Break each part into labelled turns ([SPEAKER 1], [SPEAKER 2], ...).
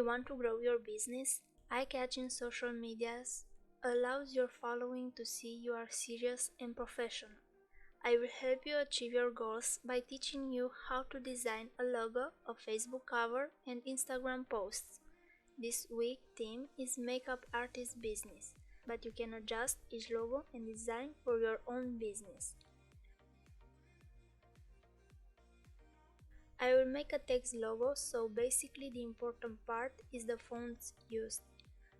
[SPEAKER 1] want to grow your business? Eye-catching social medias allows your following to see you are serious and professional. I will help you achieve your goals by teaching you how to design a logo, a Facebook cover, and Instagram posts. This week's theme is Makeup Artist Business, but you can adjust each logo and design for your own business. I will make a text logo, so basically the important part is the fonts used.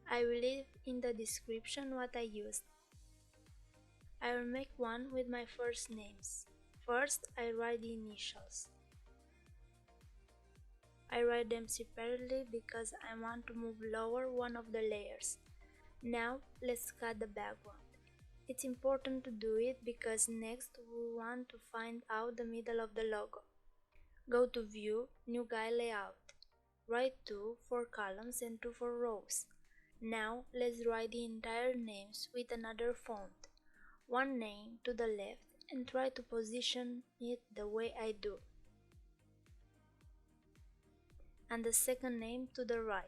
[SPEAKER 1] I will leave in the description what I used. I will make one with my first names. First, I write the initials. I write them separately because I want to move lower one of the layers. Now, let's cut the background. It's important to do it because next we want to find out the middle of the logo. Go to View, New Guide Layout. Write 2 for columns and 2 for rows. Now let's write the entire names with another font. One name to the left and try to position it the way I do. And the second name to the right.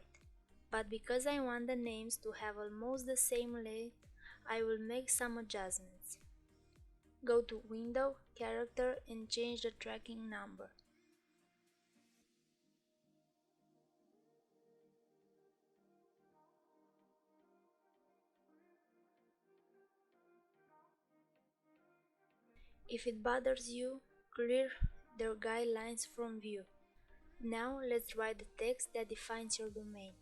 [SPEAKER 1] But because I want the names to have almost the same length, I will make some adjustments. Go to Window, Character and change the tracking number. If it bothers you, clear the guidelines from View. Now let's write the text that defines your domain.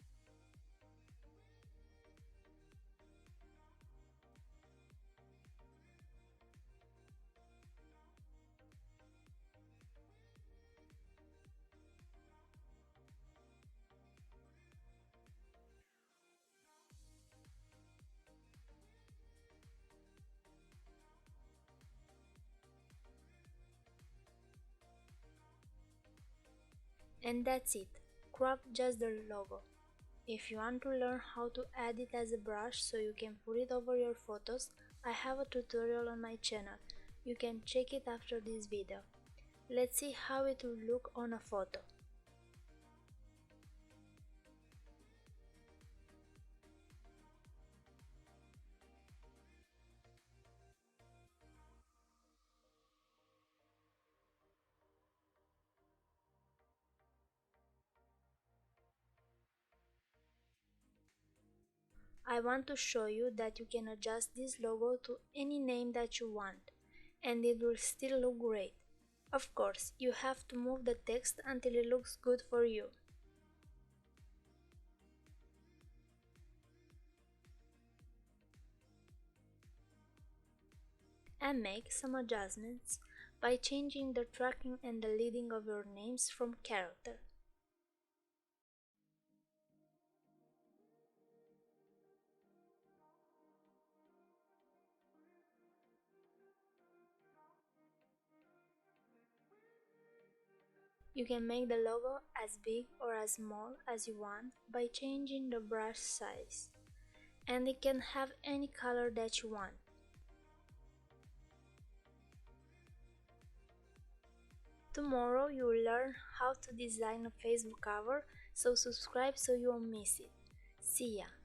[SPEAKER 1] And that's it. Crop just the logo. If you want to learn how to add it as a brush so you can put it over your photos, I have a tutorial on my channel. You can check it after this video. Let's see how it will look on a photo. I want to show you that you can adjust this logo to any name that you want, and it will still look great. Of course, you have to move the text until it looks good for you. And make some adjustments by changing the tracking and the leading of your names from character. You can make the logo as big or as small as you want by changing the brush size, and it can have any color that you want. Tomorrow you will learn how to design a Facebook cover, so subscribe so you won't miss it. See ya!